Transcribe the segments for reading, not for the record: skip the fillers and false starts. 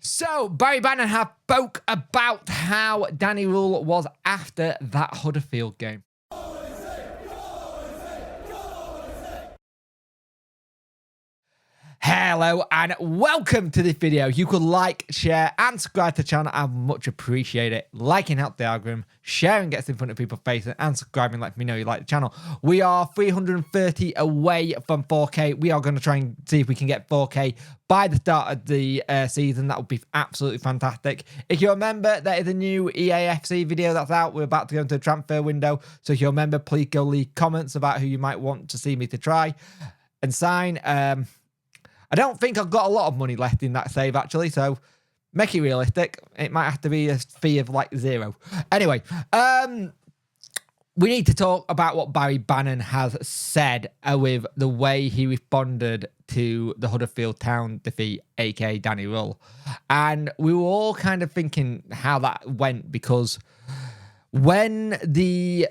So, Barry Bannan have spoke about how Danny Rohl was after that Huddersfield game. Hello and welcome to this video. You could like, share and subscribe to the channel. I much appreciate it. Liking helps the algorithm, sharing gets in front of people's faces, and subscribing lets me know you like the channel. We are 330 away from 4K. We are going to try and see if we can get 4K by the start of the season. That would be absolutely fantastic. If you remember, there is a new SWFC video that's out. We're about to go into the transfer window. So if you remember, please go leave comments about who you might want to see me to try and sign. I don't think I've got a lot of money left in that save, actually, so make it realistic. It might have to be a fee of, like, 0. Anyway, we need to talk about what Barry Bannan has said with the way he responded to the Huddersfield Town defeat, a.k.a. Danny Rohl. And we were all kind of thinking how that went, because when the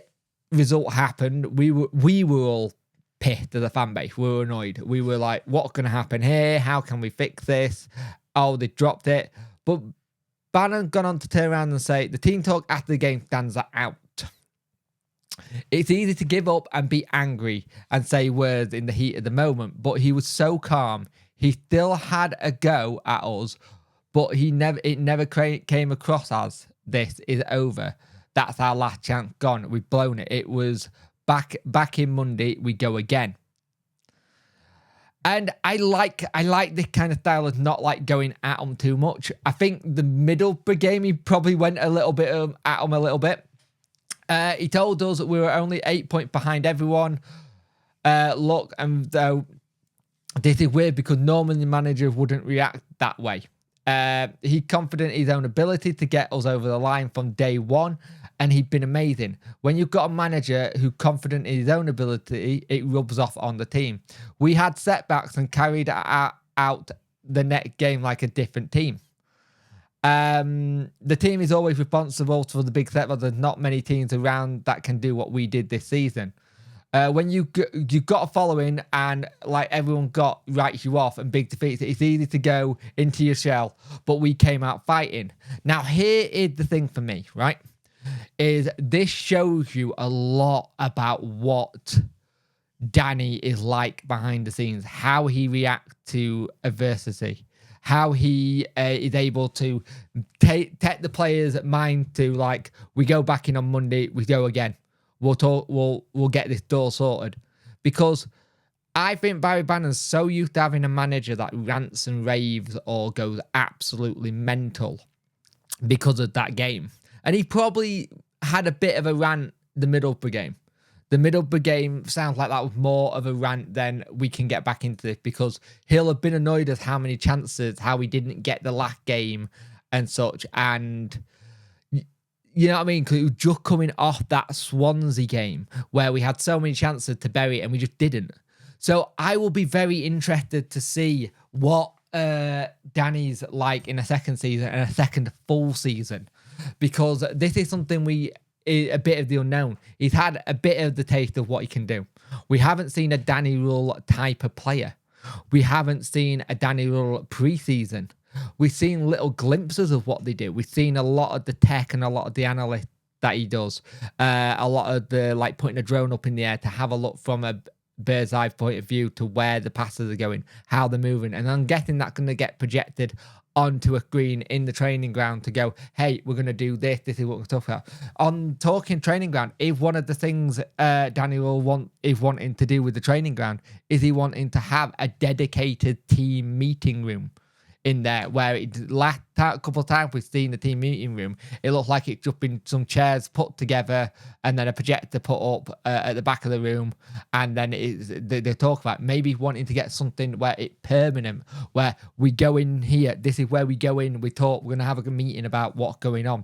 result happened, we were all pissed as a fan base. We were annoyed. We were like, what's going to happen here? How can we fix this? Oh, they dropped it. But Bannan gone on to turn around and say, the team talk after the game stands out. It's easy to give up and be angry and say words in the heat of the moment, but he was so calm. He still had a go at us, but it never came across as this is over. That's our last chance gone. We've blown it. It was back in Monday, we go again. And I like this kind of style of not like going at them too much. I think the Middlesbrough game, he probably went a little bit at them a little bit. He told us that we were only 8 points behind everyone. Look, and though this is weird because normally the manager wouldn't react that way. He's confident in his own ability to get us over the line from day one. And he'd been amazing. When you've got a manager who's confident in his own ability, it rubs off on the team. We had setbacks and carried out the next game like a different team. The team is always responsible for the big setbacks. There's not many teams around that can do what we did this season. When you got a following and like everyone writes you off and big defeats, it's easy to go into your shell. But we came out fighting. Now here is the thing for me, right? Is this shows you a lot about what Danny is like behind the scenes, how he reacts to adversity, how he is able to take the players' mind to like, we go back in on Monday, we go again. We'll talk. We'll get this door sorted, because I think Barry Bannan's so used to having a manager that rants and raves or goes absolutely mental because of that game. And he probably had a bit of a rant the Middlesbrough game. The Middlesbrough game sounds like that was more of a rant than we can get back into this, because he'll have been annoyed at how many chances, how he didn't get the last game and such. And you know what I mean? Because it was just coming off that Swansea game where we had so many chances to bury it and we just didn't. So I will be very interested to see what Danny's like in a second season and a second full season. Because this is something a bit of the unknown. He's had a bit of the taste of what he can do. We haven't seen a Danny Rohl type of player. We haven't seen a Danny Rohl pre-season. We've seen little glimpses of what they do. We've seen a lot of the tech and a lot of the analytics that he does. A lot of the like putting a drone up in the air to have a look from a bird's eye point of view to where the passes are going, how they're moving. And I'm guessing that's going to get projected onto a screen in the training ground to go, hey, we're going to do this. This is what we're talking about. On talking training ground, if one of the things Danny Rohl is wanting to do with the training ground is he wanting to have a dedicated team meeting room in there, where last couple of times we've seen the team meeting room, it looks like it's just been some chairs put together and then a projector put up at the back of the room, and then they talk about maybe wanting to get something where it's permanent, where we go in here, this is where we go in, we talk, we're going to have a meeting about what's going on.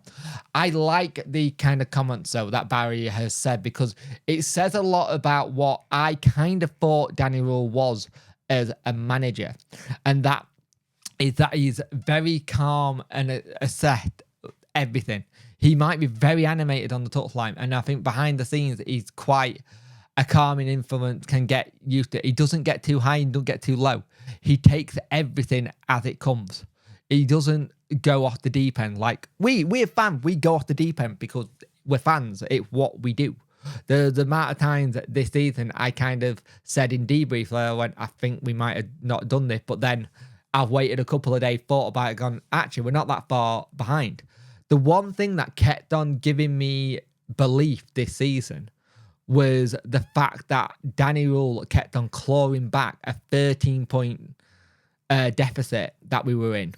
I like the kind of comments though that Barry has said, because it says a lot about what I kind of thought Danny Rohl was as a manager, and that is that he's very calm and assess everything. He might be very animated on the touchline, and I think behind the scenes he's quite a calming influence, can get used to it. He doesn't get too high and doesn't get too low. He takes everything as it comes. He doesn't go off the deep end. Like we're fans, we go off the deep end because we're fans. It's what we do. The amount of times this season I kind of said in debrief, I went, I think we might have not done this, but then I've waited a couple of days, thought about it, gone, actually, we're not that far behind. The one thing that kept on giving me belief this season was the fact that Danny Rohl kept on clawing back a 13-point deficit that we were in.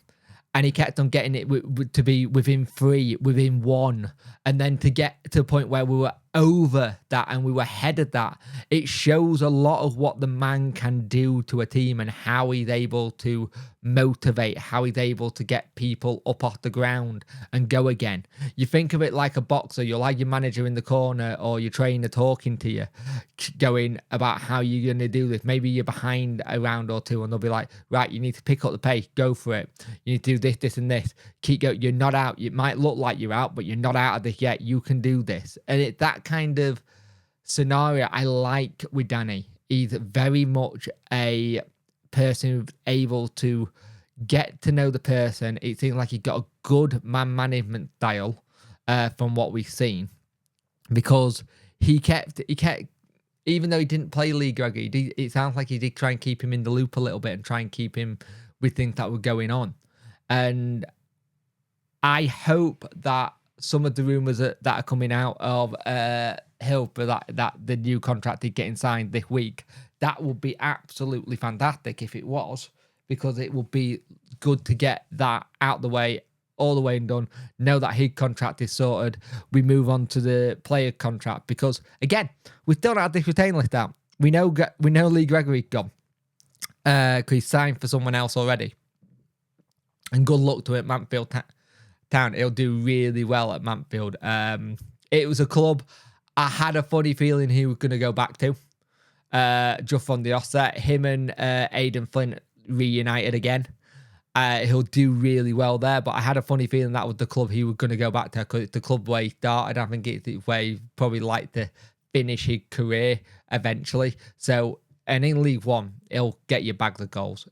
And he kept on getting it to be within 3, within 1. And then to get to a point where we were over that and we were ahead of that. It shows a lot of what the man can do to a team and how he's able to motivate, how he's able to get people up off the ground and go again. You think of it like a boxer. You'll have your manager in the corner or your trainer talking to you, going about how you're going to do this. Maybe you're behind a round or two and they'll be like, right, you need to pick up the pace, go for it. You need to do this, this and this. Keep going. You're not out. It might look like you're out, but you're not out of this yet. You can do this. And it's that kind of scenario I like with Danny. He's very much a person who's able to get to know the person. It seems like he got a good man management style from what we've seen, because he kept even though he didn't play league regularly, it sounds like he did try and keep him in the loop a little bit and try and keep him with things that were going on. And I hope that some of the rumours that are coming out of Hill for that the new contract is getting signed this week, that would be absolutely fantastic if it was, because it would be good to get that out the way, all the way and done. Know that his contract is sorted. We move on to the player contract, because again, we still don't have this retain list out. We know Lee Gregory's gone because he's signed for someone else already. And good luck to it, Mansfield Town. He'll do really well at Mansfield. It was a club I had a funny feeling he was going to go back to. Just from the offset, him and Aidan Flint reunited again. He'll do really well there, but I had a funny feeling that was the club he was going to go back to, because it's the club where he started. I think it's where he probably like to finish his career eventually. So, and in League One, he'll get you bags of goals.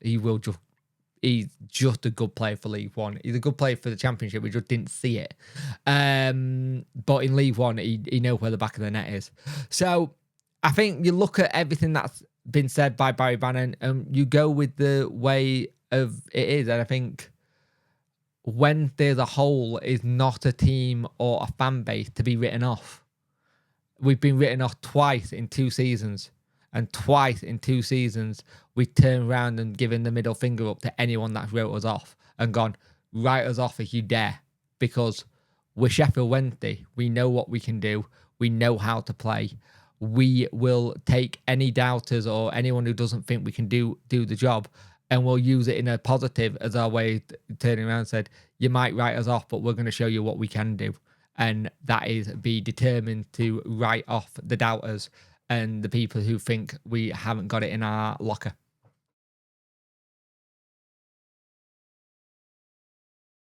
He's just a good player for League One. He's a good player for the Championship. We just didn't see it. But in League One, he knows where the back of the net is. So I think you look at everything that's been said by Barry Bannan, and you go with the way of it is. And I think Wednesday as a whole is not a team or a fan base to be written off. We've been written off twice in 2 seasons. And twice in 2 seasons, we turned around and given the middle finger up to anyone that wrote us off and gone, write us off if you dare. Because we're Sheffield Wednesday. We know what we can do. We know how to play. We will take any doubters or anyone who doesn't think we can do the job, and we'll use it in a positive as our way of turning around and said, you might write us off, but we're going to show you what we can do. And that is be determined to write off the doubters and the people who think we haven't got it in our locker.